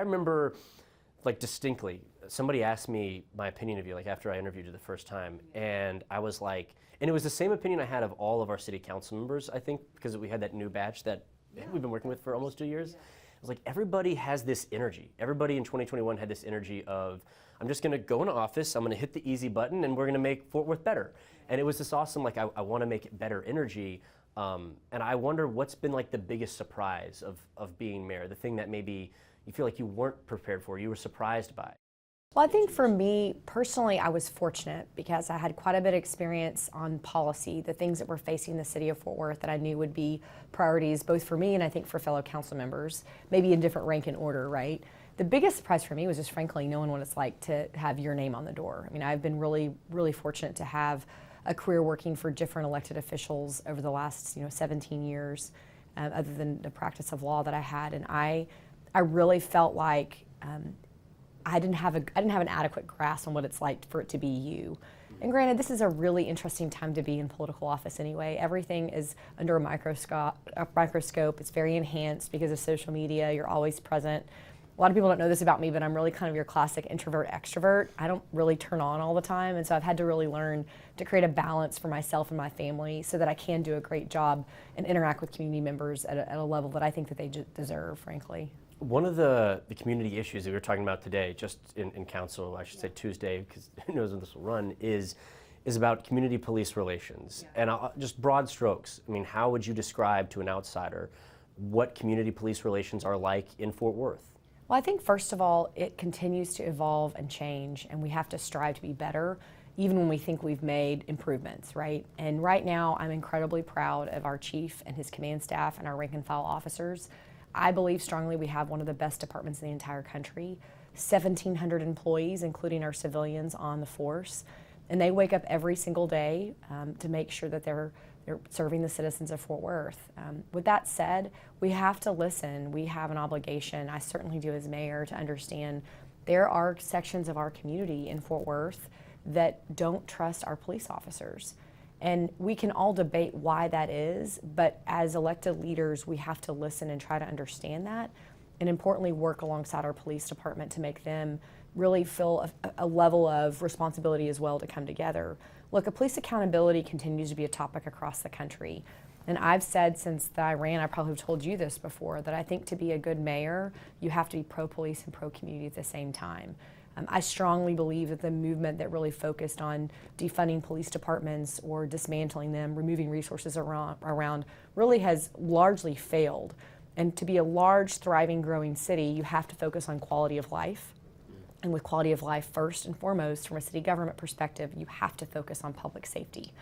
remember, like, distinctly, somebody asked me my opinion of you, like, after I interviewed you the first time, and I was like, and it was the same opinion I had of all of our city council members, I think, because we had that new batch that we've been working with for almost 2 years. I was like, everybody has this energy. Everybody in 2021 had this energy of, I'm just gonna go into office, I'm gonna hit the easy button, and we're gonna make Fort Worth better. And it was this awesome, like, I wanna make it better energy. And I wonder what's been like the biggest surprise of being mayor, the thing that maybe you feel like you weren't prepared for, you were surprised by. Well, I think for me personally, I was fortunate because I had quite a bit of experience on policy, the things that were facing the city of Fort Worth that I knew would be priorities both for me and I think for fellow council members, maybe in different rank and order, right? The biggest surprise for me was just frankly knowing what it's like to have your name on the door. I mean, I've been really, really fortunate to have a career working for different elected officials over the last 17 years, other than the practice of law that I had, and I really felt like I didn't have an adequate grasp on what it's like for it to be you. And granted, this is a really interesting time to be in political office anyway. Everything is under a microscope. It's very enhanced because of social media. You're always present. A lot of people don't know this about me, but I'm really kind of your classic introvert extrovert. I don't really turn on all the time, and so I've had to really learn to create a balance for myself and my family so that I can do a great job and interact with community members at a level that I think that they deserve, frankly. One of the community issues that we were talking about today, just in council, I should say Tuesday, because who knows when this will run, is about community police relations. And just broad strokes, I mean, how would you describe to an outsider what community police relations are like in Fort Worth? Well, I think first of all, it continues to evolve and change, and we have to strive to be better, even when we think we've made improvements, right? And right now, I'm incredibly proud of our chief and his command staff and our rank and file officers. I believe strongly we have one of the best departments in the entire country, 1,700 employees, including our civilians on the force, and they wake up every single day to make sure that they're serving the citizens of Fort Worth. With that said, we have to listen. We have an obligation, I certainly do as mayor, to understand there are sections of our community in Fort Worth that don't trust our police officers. And we can all debate why that is, but as elected leaders, we have to listen and try to understand that, and importantly, work alongside our police department to make them really feel a level of responsibility as well to come together. Look, police accountability continues to be a topic across the country. And I've said since I ran, I probably have told you this before, that I think to be a good mayor, you have to be pro-police and pro-community at the same time. I strongly believe that the movement that really focused on defunding police departments or dismantling them, removing resources around really has largely failed. And to be a large, thriving, growing city, you have to focus on quality of life. And with quality of life first and foremost, from a city government perspective, you have to focus on public safety.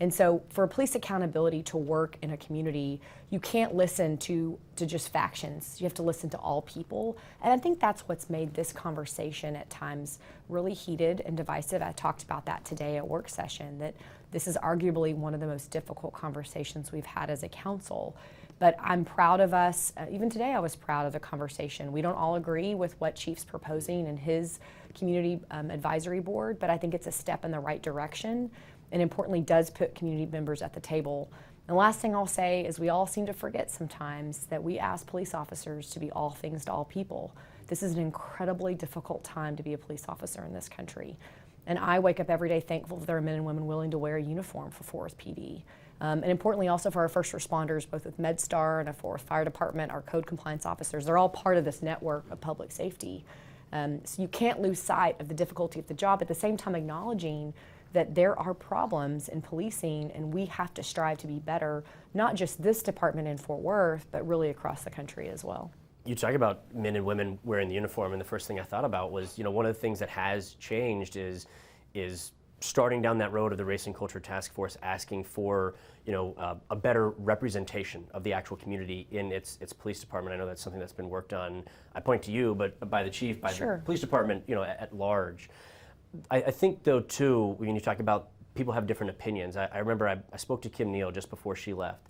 And so for police accountability to work in a community, you can't listen to just factions. You have to listen to all people. And I think that's what's made this conversation at times really heated and divisive. I talked about that today at work session, that this is arguably one of the most difficult conversations we've had as a council. But I'm proud of us. Even today I was proud of the conversation. We don't all agree with what Chief's proposing in his community advisory board, but I think it's a step in the right direction, and importantly does put community members at the table. And the last thing I'll say is we all seem to forget sometimes that we ask police officers to be all things to all people. This is an incredibly difficult time to be a police officer in this country. And I wake up every day thankful that there are men and women willing to wear a uniform for Fort Worth PD. And importantly also for our first responders, both with MedStar and our Fort Worth Fire Department, our code compliance officers, they're all part of this network of public safety. So you can't lose sight of the difficulty of the job, at the same time acknowledging that there are problems in policing and we have to strive to be better, not just this department in Fort Worth, but really across the country as well. You talk about men and women wearing the uniform, and the first thing I thought about was, one of the things that has changed is starting down that road of the Race and Culture Task Force, asking for a better representation of the actual community in its police department. I know that's something that's been worked on. I point to you, but by the chief, by Sure. the police department, at large. I think though too, when you talk about people have different opinions. I remember I spoke to Kim Neal just before she left,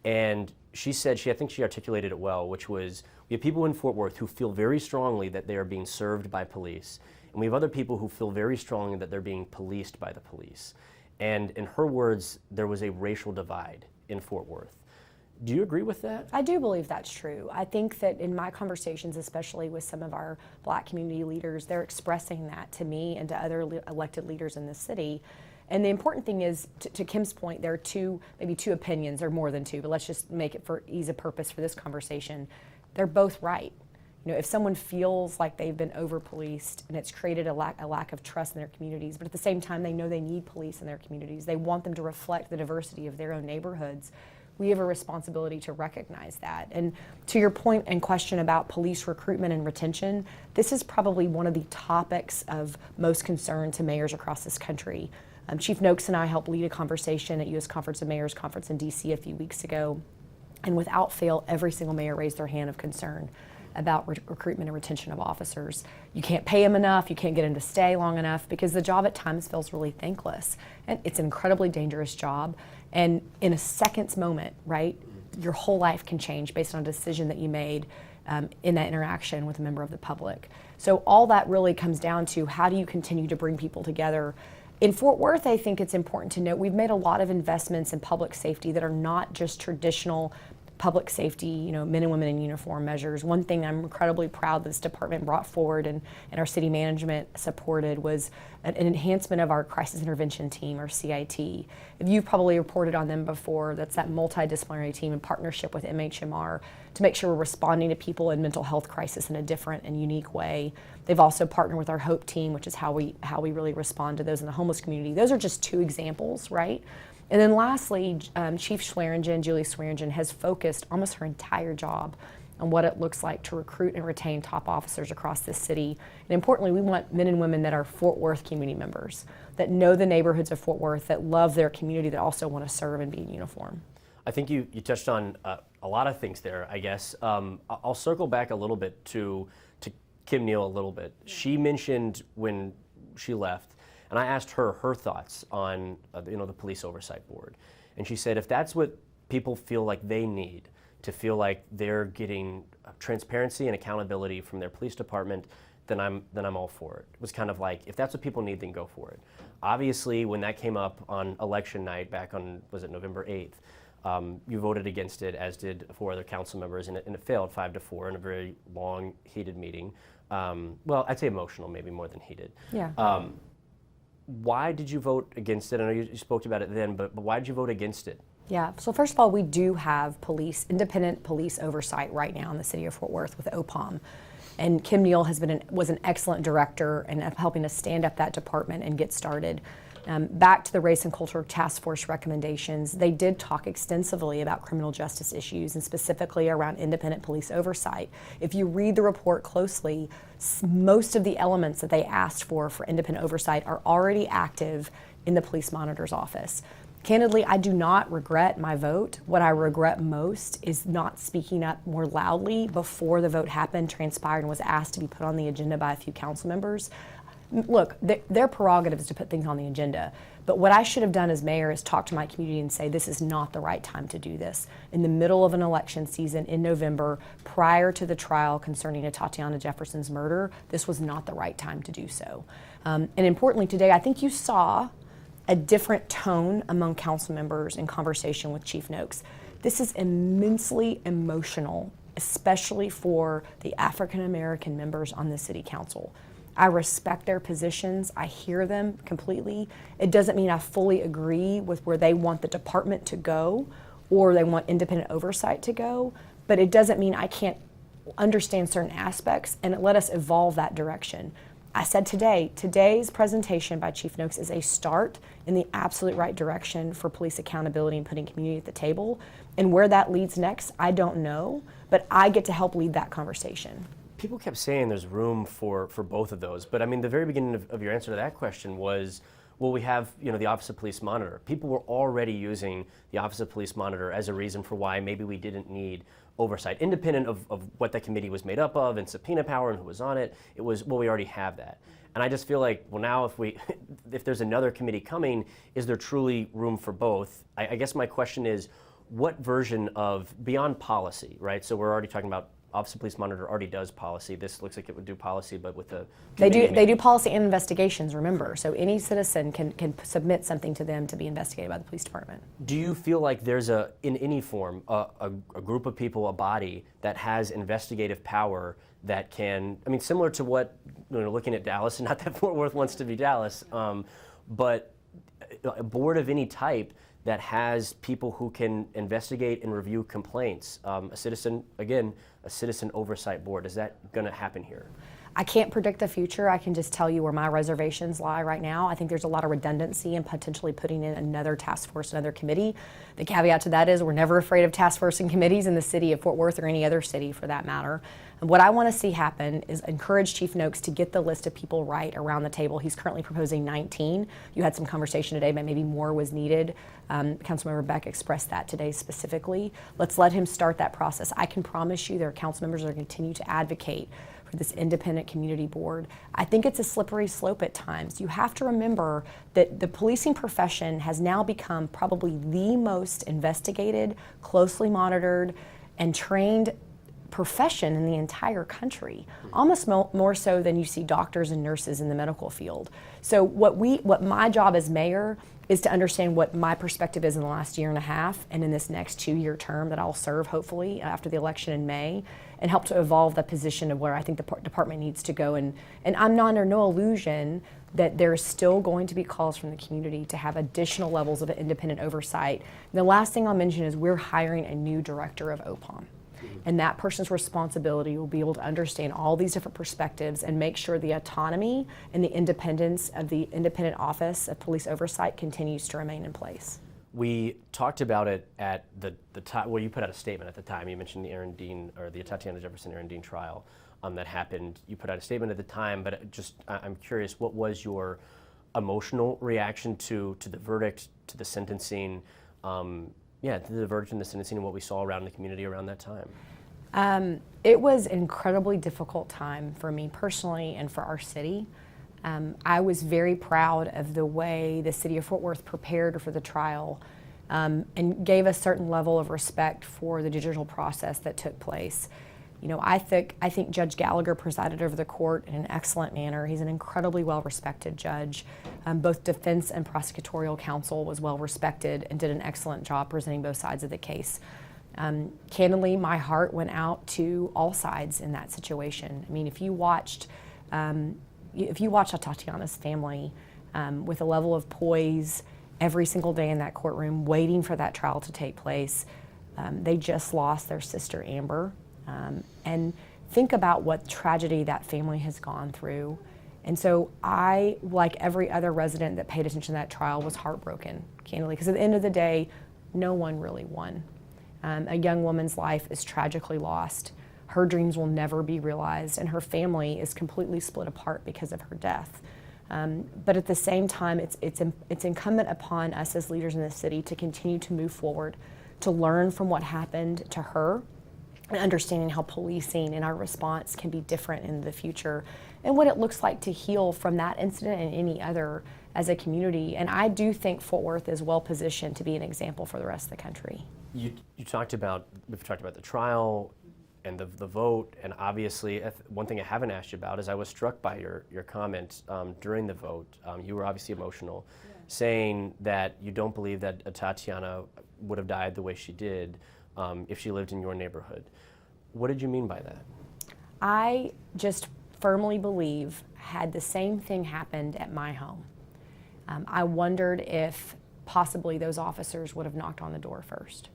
and she said I think she articulated it well, which was we have people in Fort Worth who feel very strongly that they are being served by police. And we have other people who feel very strongly that they're being policed by the police. And in her words, there was a racial divide in Fort Worth. Do you agree with that? I do believe that's true. I think that in my conversations, especially with some of our Black community leaders, they're expressing that to me and to other elected leaders in the city. And the important thing is, to Kim's point, there are maybe two opinions, or more than two, but let's just make it for ease of purpose for this conversation. They're both right. You know, if someone feels like they've been over-policed and it's created a lack of trust in their communities, but at the same time they know they need police in their communities, they want them to reflect the diversity of their own neighborhoods, we have a responsibility to recognize that. And to your point and question about police recruitment and retention, this is probably one of the topics of most concern to mayors across this country. Chief Noakes and I helped lead a conversation at U.S. Conference of Mayors Conference in D.C. a few weeks ago, and without fail, every single mayor raised their hand of concern about recruitment and retention of officers. You can't pay them enough, you can't get them to stay long enough, because the job at times feels really thankless. And it's an incredibly dangerous job. And in a second's moment, right, your whole life can change based on a decision that you made in that interaction with a member of the public. So all that really comes down to, how do you continue to bring people together? In Fort Worth, I think it's important to note we've made a lot of investments in public safety that are not just traditional public safety, you know, men and women in uniform measures. One thing I'm incredibly proud this department brought forward and our city management supported was an enhancement of our crisis intervention team, or CIT. If you've probably reported on them before, that's that multidisciplinary team in partnership with MHMR to make sure we're responding to people in mental health crisis in a different and unique way. They've also partnered with our HOPE team, which is how we really respond to those in the homeless community. Those are just two examples, right? And then lastly, Chief Swearingen, Julie Swearingen, has focused almost her entire job on what it looks like to recruit and retain top officers across this city. And importantly, we want men and women that are Fort Worth community members, that know the neighborhoods of Fort Worth, that love their community, that also want to serve and be in uniform. I think you touched on a lot of things there, I guess. I'll circle back a little bit to Kim Neal a little bit. She mentioned when she left, and I asked her thoughts on the Police Oversight Board. And she said, if that's what people feel like they need, to feel like they're getting transparency and accountability from their police department, then I'm all for it. It was kind of like, if that's what people need, then go for it. Obviously, when that came up on election night back on, was it November 8th, you voted against it, as did 4 other council members, and it failed 5-4 in a very long, heated meeting. Well, I'd say emotional, maybe more than heated. Yeah. Why did you vote against it? I know you spoke about it then, but why did you vote against it? Yeah, so first of all, we do have independent police oversight right now in the city of Fort Worth with OPOM. And Kim Neal was an excellent director in helping us stand up that department and get started. Back to the Race and Culture Task Force recommendations, they did talk extensively about criminal justice issues and specifically around independent police oversight. If you read the report closely, most of the elements that they asked for independent oversight are already active in the police monitor's office. Candidly, I do not regret my vote. What I regret most is not speaking up more loudly before the vote happened, transpired, and was asked to be put on the agenda by a few council members. Look, their prerogative is to put things on the agenda, but what I should have done as mayor is talk to my community and say, this is not the right time to do this. In the middle of an election season in November, prior to the trial concerning Tatiana Jefferson's murder, this was not the right time to do so. And importantly today, I think you saw a different tone among council members in conversation with Chief Noakes. This is immensely emotional, especially for the African American members on the city council. I respect their positions. I hear them completely. It doesn't mean I fully agree with where they want the department to go or they want independent oversight to go, but it doesn't mean I can't understand certain aspects and let us evolve that direction. I said today's presentation by Chief Noakes is a start in the absolute right direction for police accountability and putting community at the table. And where that leads next, I don't know, but I get to help lead that conversation. People kept saying there's room for both of those, but I mean, the very beginning of your answer to that question was, well, we have the Office of Police Monitor. People were already using the Office of Police Monitor as a reason for why maybe we didn't need oversight, independent of what that committee was made up of and subpoena power and who was on it. It was, well, we already have that. And I just feel like, well, now if there's another committee coming, is there truly room for both? I guess my question is, what version of, beyond policy, right? So we're already talking about Office of Police Monitor already does policy. This looks like it would do policy, but with a They do policy and investigations, remember. So any citizen can submit something to them to be investigated by the police department. Do you feel like there's in any form, a group of people, a body that has investigative power that can, I mean, similar to what, looking at Dallas, and not that Fort Worth wants to be Dallas, but a board of any type that has people who can investigate and review complaints, a citizen oversight board. Is that going to happen here? I can't predict the future. I can just tell you where my reservations lie right now. I think there's a lot of redundancy in potentially putting in another task force, another committee. The caveat to that is we're never afraid of task force and committees in the city of Fort Worth or any other city for that matter. And what I want to see happen is encourage Chief Noakes to get the list of people right around the table. He's currently proposing 19. You had some conversation today, but maybe more was needed. Councilmember Beck expressed that today specifically. Let's let him start that process. I can promise you there are council members that are going to continue to advocate for this independent community board. I think it's a slippery slope at times. You have to remember that the policing profession has now become probably the most investigated, closely monitored, and trained profession in the entire country, almost more so than you see doctors and nurses in the medical field. So what my job as mayor is to understand what my perspective is in the last year and a half and in this next 2-year term that I'll serve hopefully after the election in May, and help to evolve the position of where I think the department needs to go. And I'm not under no illusion that there's still going to be calls from the community to have additional levels of independent oversight. And the last thing I'll mention is we're hiring a new director of OPOM. And that person's responsibility will be able to understand all these different perspectives and make sure the autonomy and the independence of the independent office of police oversight continues to remain in place. We talked about it at the time. Well, you put out a statement at the time. You mentioned the Aaron Dean, or the Tatiana Jefferson Aaron Dean trial that happened. You put out a statement at the time, but I'm curious, what was your emotional reaction to the verdict, to the sentencing? To the verdict and the sentencing and what we saw around the community around that time? It was an incredibly difficult time for me personally and for our city. I was very proud of the way the city of Fort Worth prepared for the trial and gave a certain level of respect for the judicial process that took place. I think Judge Gallagher presided over the court in an excellent manner. He's an incredibly well-respected judge. Both defense and prosecutorial counsel was well-respected and did an excellent job presenting both sides of the case. Candidly, my heart went out to all sides in that situation. I mean, if you watched Tatiana's family with a level of poise every single day in that courtroom, waiting for that trial to take place, they just lost their sister Amber. And think about what tragedy that family has gone through. And so I, like every other resident that paid attention to that trial, was heartbroken, candidly, because at the end of the day, no one really won. A young woman's life is tragically lost. Her dreams will never be realized, and her family is completely split apart because of her death. But at the same time, it's incumbent upon us as leaders in the city to continue to move forward, to learn from what happened to her, and understanding how policing and our response can be different in the future, and what it looks like to heal from that incident and any other as a community. And I do think Fort Worth is well positioned to be an example for the rest of the country. We've talked about the trial and the vote, and obviously one thing I haven't asked you about is I was struck by your comment during the vote. You were obviously emotional, saying that you don't believe that Tatiana would have died the way she did if she lived in your neighborhood. What did you mean by that? I just firmly believe had the same thing happened at my home, I wondered if possibly those officers would have knocked on the door first,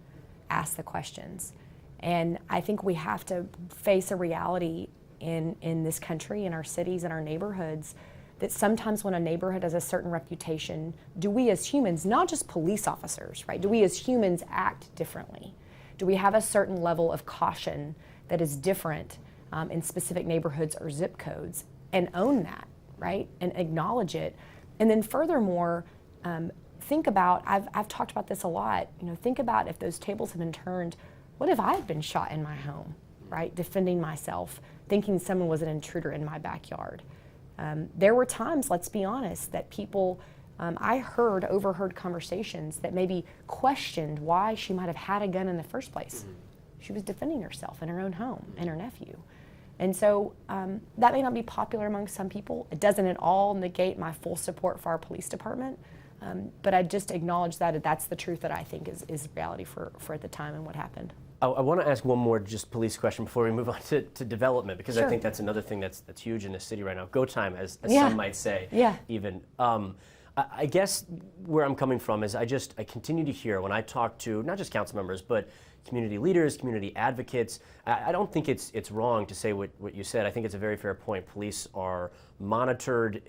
asked the questions. And I think we have to face a reality in this country, in our cities, in our neighborhoods, that sometimes when a neighborhood has a certain reputation, do we as humans, not just police officers, right? Do we as humans act differently? Do we have a certain level of caution that is different in specific neighborhoods or zip codes, and own that, right? And acknowledge it. And then furthermore, think about, I've talked about this a lot, think about if those tables have been turned, what if I had been shot in my home, right? Defending myself, thinking someone was an intruder in my backyard. There were times, let's be honest, that people, I overheard conversations that maybe questioned why she might have had a gun in the first place. She was defending herself in her own home and her nephew. And so that may not be popular among some people. It doesn't at all negate my full support for our police department. But I just acknowledge that that's the truth that I think is reality for at the time and what happened. I want to ask one more just police question before we move on to development, because Sure. I think that's another thing that's huge in the city right now. Go time, as Yeah. some might say. Yeah. Even. I guess where I'm coming from is I continue to hear when I talk to not just council members, but community leaders, community advocates. I don't think it's wrong to say what you said. I think it's a very fair point. Police are monitored,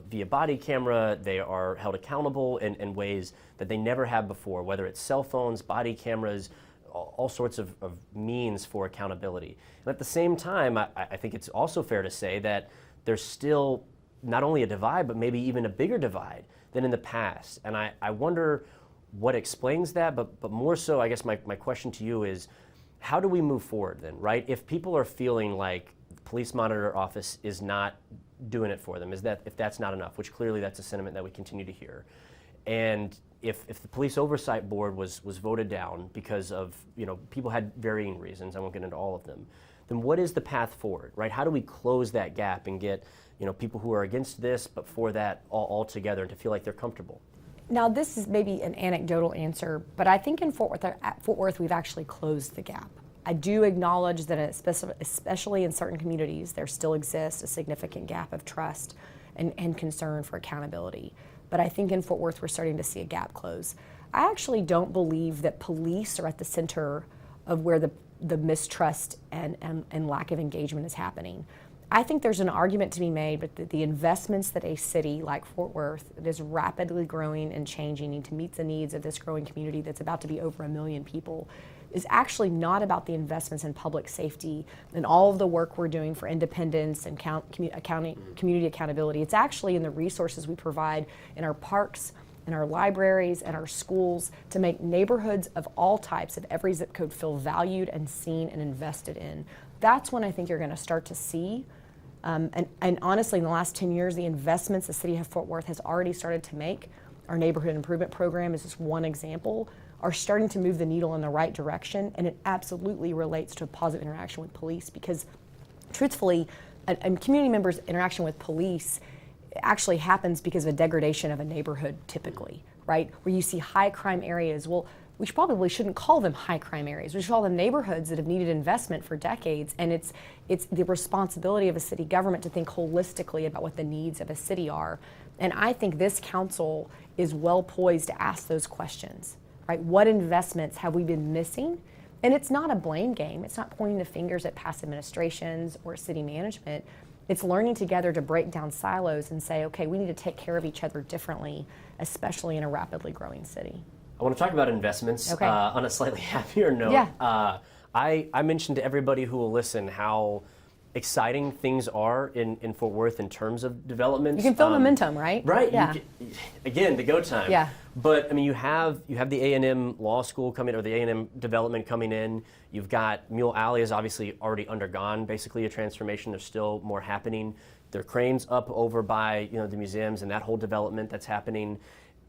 via body camera. They are held accountable in ways that they never have before, whether it's cell phones, body cameras, all sorts of means for accountability. And at the same time, I think it's also fair to say that there's still not only a divide, but maybe even a bigger divide than in the past. And I wonder what explains that, but more so, I guess my question to you is, how do we move forward then, right? If people are feeling like the police monitor office is not doing it for them, if that's not enough, which clearly that's a sentiment that we continue to hear, and if the police oversight board was voted down because of, people had varying reasons, I won't get into all of them, then what is the path forward, right? How do we close that gap and get, people who are against this but for that all together and to feel like they're comfortable? Now, this is maybe an anecdotal answer, but I think in Fort Worth, we've actually closed the gap. I do acknowledge that especially in certain communities, there still exists a significant gap of trust and concern for accountability. But I think in Fort Worth, we're starting to see a gap close. I actually don't believe that police are at the center of where the mistrust and lack of engagement is happening. I think there's an argument to be made, but the investments that a city like Fort Worth that is rapidly growing and changing to meet the needs of this growing community that's about to be over 1 million people is actually not about the investments in public safety and all of the work we're doing for independence and community accountability. It's actually in the resources we provide in our parks, in our libraries, and our schools to make neighborhoods of all types of every zip code feel valued and seen and invested in. That's when I think you're going to start to see. And honestly, in the last 10 years, the investments the city of Fort Worth has already started to make, our neighborhood improvement program is just one example, are starting to move the needle in the right direction, and it absolutely relates to a positive interaction with police because, truthfully, a community member's interaction with police actually happens because of a degradation of a neighborhood typically, right? Where you see high crime areas. Well, we probably shouldn't call them high crime areas. We should call them neighborhoods that have needed investment for decades, and it's the responsibility of a city government to think holistically about what the needs of a city are. And I think this council is well poised to ask those questions, right? What investments have we been missing? And it's not a blame game. It's not pointing the fingers at past administrations or city management. It's learning together to break down silos and say, okay, we need to take care of each other differently, especially in a rapidly growing city. I want to talk about investments on a slightly happier note. Yeah. I mentioned to everybody who will listen how exciting things are in Fort Worth in terms of development. You can feel momentum, right? Right. Yeah. Again, the go time. Yeah. But I mean, you have the A&M Law School coming, or the A&M development coming in. You've got Mule Alley has obviously already undergone basically a transformation. There's still more happening. There are cranes up over by the museums and that whole development that's happening.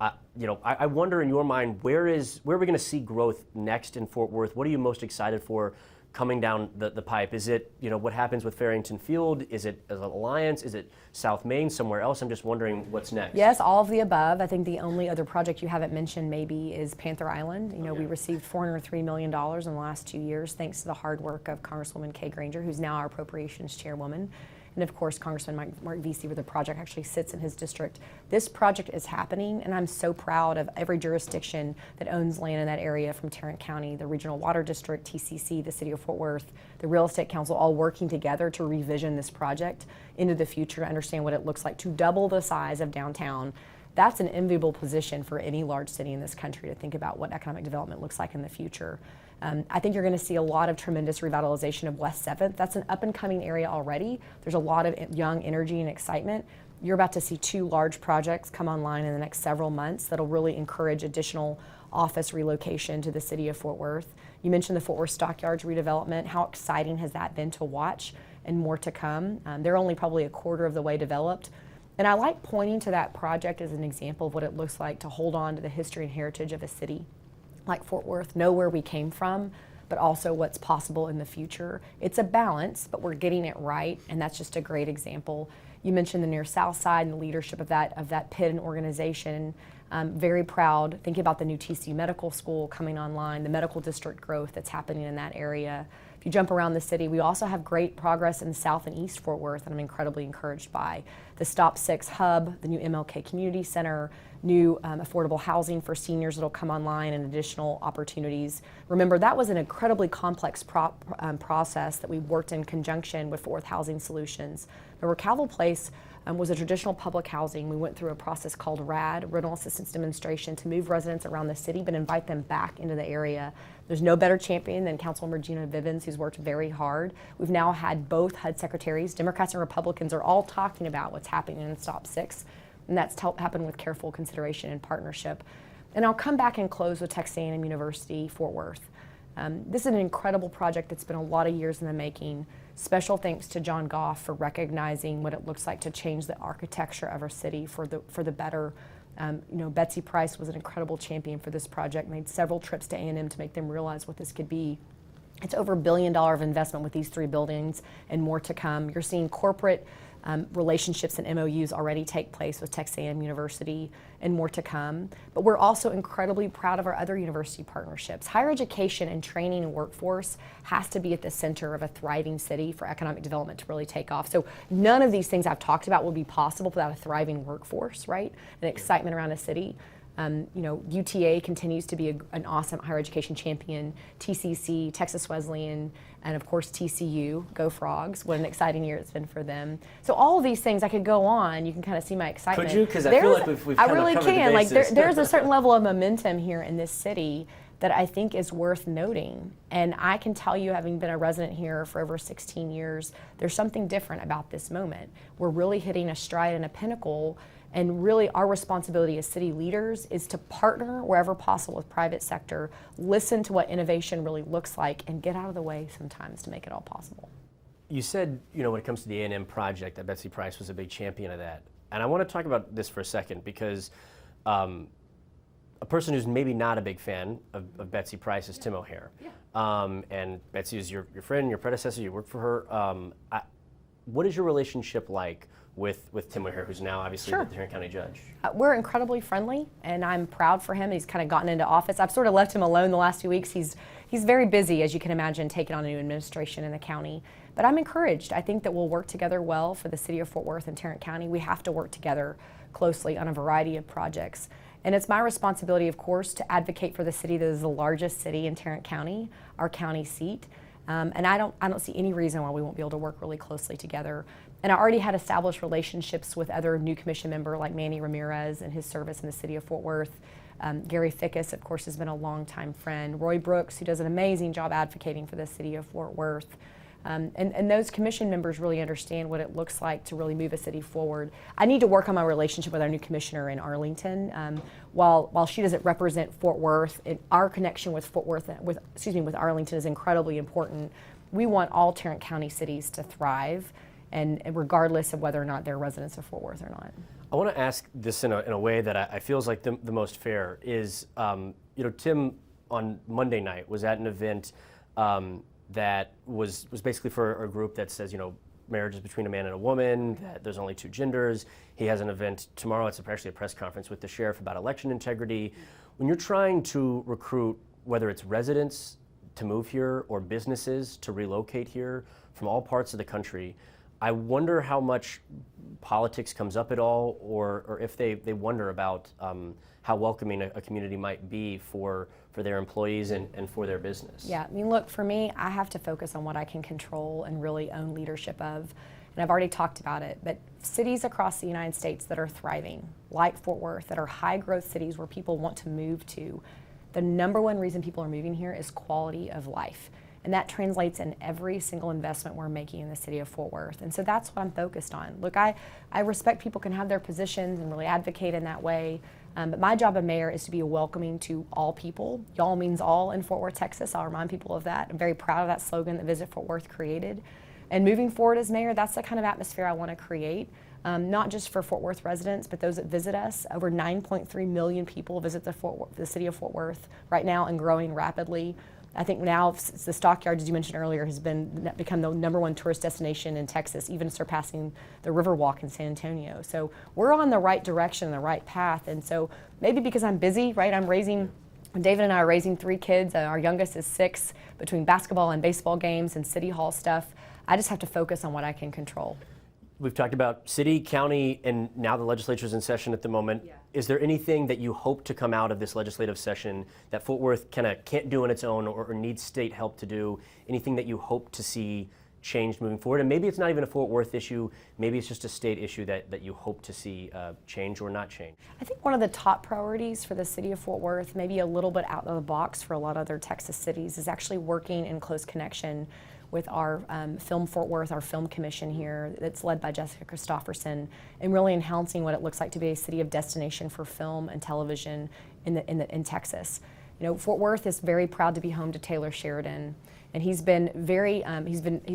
I wonder in your mind, where are we going to see growth next in Fort Worth? What are you most excited for coming down the pipe? Is it what happens with Farrington Field? Is it Alliance? Is it South Main, somewhere else? I'm just wondering what's next. Yes, all of the above. I think the only other project you haven't mentioned maybe is Panther Island. We received $403 million in the last 2 years thanks to the hard work of Congresswoman Kay Granger, who's now our appropriations chairwoman. And of course, Congressman Mark Vesey, where the project actually sits in his district. This project is happening, and I'm so proud of every jurisdiction that owns land in that area, from Tarrant County, the Regional Water District, TCC, the City of Fort Worth, the Real Estate Council, all working together to revision this project into the future to understand what it looks like to double the size of downtown. That's an enviable position for any large city in this country to think about what economic development looks like in the future. I think you're going to see a lot of tremendous revitalization of West 7th. That's an up-and-coming area already. There's a lot of young energy and excitement. You're about to see 2 large projects come online in the next several months that'll really encourage additional office relocation to the city of Fort Worth. You mentioned the Fort Worth Stockyards redevelopment. How exciting has that been to watch, and more to come? They're only probably a quarter of the way developed. And I like pointing to that project as an example of what it looks like to hold on to the history and heritage of a city like Fort Worth, know where we came from, but also what's possible in the future. It's a balance, but we're getting it right, and that's just a great example. You mentioned the near south side and the leadership of that pit and organization. Very proud, thinking about the new TCU Medical School coming online, the medical district growth that's happening in that area. If you jump around the city, we also have great progress in South and East Fort Worth that I'm incredibly encouraged by. The Stop 6 hub, the new MLK Community Center, new affordable housing for seniors that'll come online, and additional opportunities. Remember, that was an incredibly complex process that we worked in conjunction with Fort Worth Housing Solutions. Remember, Calville Place was a traditional public housing. We went through a process called RAD, Rental Assistance Demonstration, to move residents around the city but invite them back into the area. There's no better champion than Councilmember Gina Vivens, who's worked very hard. We've now had both HUD secretaries, Democrats and Republicans, are all talking about what's happening in Stop 6, and that's happened with careful consideration and partnership. And I'll come back and close with Texas A&M University, Fort Worth. This is an incredible project that's been a lot of years in the making. Special thanks to John Goff for recognizing what it looks like to change the architecture of our city for the better. Betsy Price was an incredible champion for this project, made several trips to A&M to make them realize what this could be. It's over $1 billion of investment with these 3 buildings and more to come. You're seeing corporate relationships and MOUs already take place with Texas A&M University and more to come. But we're also incredibly proud of our other university partnerships. Higher education and training and workforce has to be at the center of a thriving city for economic development to really take off. So none of these things I've talked about will be possible without a thriving workforce, right? And excitement around a city. UTA continues to be an awesome higher education champion. TCC, Texas Wesleyan, and of course TCU, go Frogs. What an exciting year it's been for them. So all of these things, I could go on. You can kind of see my excitement. Could you? Because I feel like we've kind really of covered can. the bases. There's a certain level of momentum here in this city that I think is worth noting. And I can tell you, having been a resident here for over 16 years, there's something different about this moment. We're really hitting a stride and a pinnacle. And really our responsibility as city leaders is to partner wherever possible with private sector, listen to what innovation really looks like, and get out of the way sometimes to make it all possible. You said, when it comes to the A&M project, that Betsy Price was a big champion of that. And I want to talk about this for a second because a person who's maybe not a big fan of Betsy Price is Tim O'Hare. Yeah. And Betsy is your friend, your predecessor, you worked for her. What is your relationship like with Tim O'Hare, who's now obviously the Tarrant County judge? We're incredibly friendly, and I'm proud for him. He's kind of gotten into office. I've sort of left him alone the last few weeks. He's very busy, as you can imagine, taking on a new administration in the county. But I'm encouraged. I think that we'll work together well for the city of Fort Worth and Tarrant County. We have to work together closely on a variety of projects. And it's my responsibility, of course, to advocate for the city that is the largest city in Tarrant County, our county seat. And I don't see any reason why we won't be able to work really closely together. And I already had established relationships with other new commission member like Manny Ramirez and his service in the city of Fort Worth. Gary Fickus, of course, has been a longtime friend. Roy Brooks, who does an amazing job advocating for the city of Fort Worth. And those commission members really understand what it looks like to really move a city forward. I need to work on my relationship with our new commissioner in Arlington. While she doesn't represent Fort Worth, our connection with with Arlington is incredibly important. We want all Tarrant County cities to thrive, and regardless of whether or not they're residents of Fort Worth or not. I want to ask this in a way that I feel is like the most fair is, Tim on Monday night was at an event that was basically for a group that says, marriage is between a man and a woman, that there's only 2 genders. He has an event tomorrow, it's actually a press conference with the sheriff about election integrity. When you're trying to recruit, whether it's residents to move here or businesses to relocate here from all parts of the country, I wonder how much politics comes up at all, or if they wonder about how welcoming a community might be for their employees and for their business. Yeah, look, for me, I have to focus on what I can control and really own leadership of. And I've already talked about it, but cities across the United States that are thriving, like Fort Worth, that are high growth cities where people want to move to, the number one reason people are moving here is quality of life. And that translates in every single investment we're making in the city of Fort Worth. And so that's what I'm focused on. Look, I respect people can have their positions and really advocate in that way. But my job as mayor is to be welcoming to all people. Y'all means all in Fort Worth, Texas. I'll remind people of that. I'm very proud of that slogan that Visit Fort Worth created. And moving forward as mayor, that's the kind of atmosphere I want to create. Not just for Fort Worth residents, but those that visit us. Over 9.3 million people visit the city of Fort Worth right now and growing rapidly. I think now the Stockyards, as you mentioned earlier, has become the #1 tourist destination in Texas, even surpassing the Riverwalk in San Antonio. So we're on the right direction, the right path. And so maybe because I'm busy, right? David and I are raising 3 kids. Our youngest is 6, between basketball and baseball games and city hall stuff. I just have to focus on what I can control. We've talked about city, county, and now the legislature's in session at the moment. Yeah. Is there anything that you hope to come out of this legislative session that Fort Worth kind of can't do on its own or needs state help to do? Anything that you hope to see changed moving forward? And maybe it's not even a Fort Worth issue. Maybe it's just a state issue that you hope to see change or not change. I think one of the top priorities for the city of Fort Worth, maybe a little bit out of the box for a lot of other Texas cities, is actually working in close connection with our Film Fort Worth, our film commission here that's led by Jessica Christopherson, and really enhancing what it looks like to be a city of destination for film and television in Texas. You know, Fort Worth is very proud to be home to Taylor Sheridan, and he's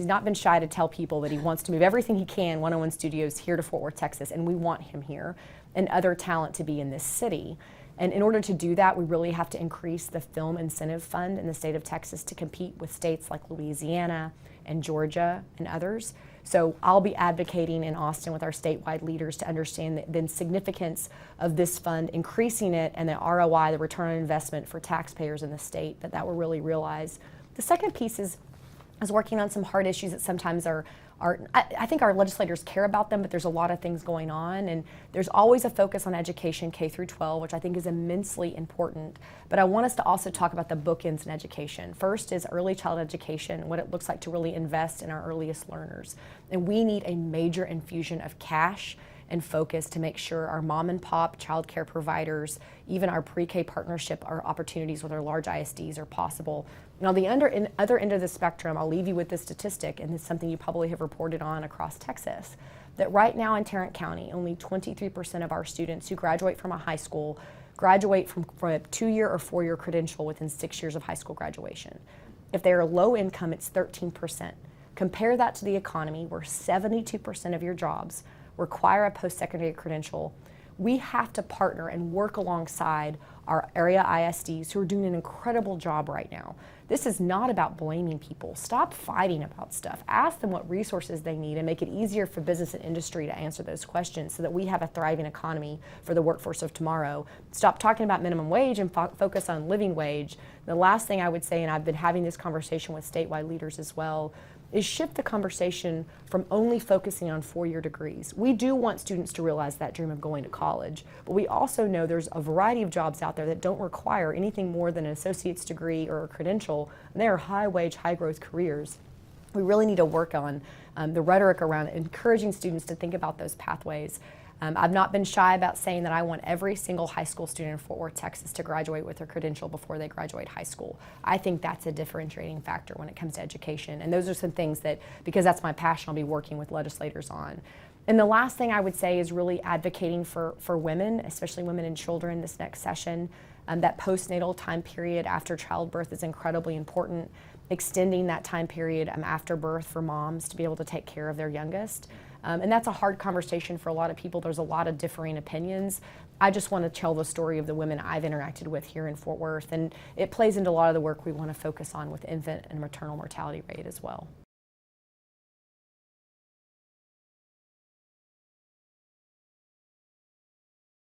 not been shy to tell people that he wants to move everything he can, 101 Studios, here to Fort Worth, Texas, and we want him here and other talent to be in this city. And in order to do that, we really have to increase the film incentive fund in the state of Texas to compete with states like Louisiana and Georgia and others. So I'll be advocating in Austin with our statewide leaders to understand the significance of this fund, increasing it, and the ROI, the return on investment for taxpayers in the state, that will really realize. The second piece is working on some hard issues that sometimes I think our legislators care about them, but there's a lot of things going on, and there's always a focus on education, K through 12, which I think is immensely important. But I want us to also talk about the bookends in education. First is early child education, what it looks like to really invest in our earliest learners. And we need a major infusion of cash and focus to make sure our mom and pop child care providers, even our pre-K partnership, our opportunities with our large ISDs are possible. Now, the other end of the spectrum, I'll leave you with this statistic, and it's something you probably have reported on across Texas, that right now in Tarrant County, only 23% of our students who graduate from a high school graduate from a 2-year or 4-year credential within 6 years of high school graduation. If they are low income, it's 13%. Compare that to the economy, where 72% of your jobs require a post-secondary credential. We have to partner and work alongside our area ISDs who are doing an incredible job right now. This is not about blaming people. Stop fighting about stuff. Ask them what resources they need and make it easier for business and industry to answer those questions so that we have a thriving economy for the workforce of tomorrow. Stop talking about minimum wage and focus on living wage. The last thing I would say, and I've been having this conversation with statewide leaders as well, is shift the conversation from only focusing on 4-year degrees. We do want students to realize that dream of going to college, but we also know there's a variety of jobs out there that don't require anything more than an associate's degree or a credential, and they are high-wage, high-growth careers. We really need to work on the rhetoric around encouraging students to think about those pathways. I've not been shy about saying that I want every single high school student in Fort Worth, Texas to graduate with their credential before they graduate high school. I think that's a differentiating factor when it comes to education. And those are some things that, because that's my passion, I'll be working with legislators on. And the last thing I would say is really advocating for women, especially women and children this next session. That postnatal time period after childbirth is incredibly important. Extending that time period after birth for moms to be able to take care of their youngest. And that's a hard conversation for a lot of people. There's a lot of differing opinions. I just want to tell the story of the women I've interacted with here in Fort Worth, and it plays into a lot of the work we want to focus on with infant and maternal mortality rate as well.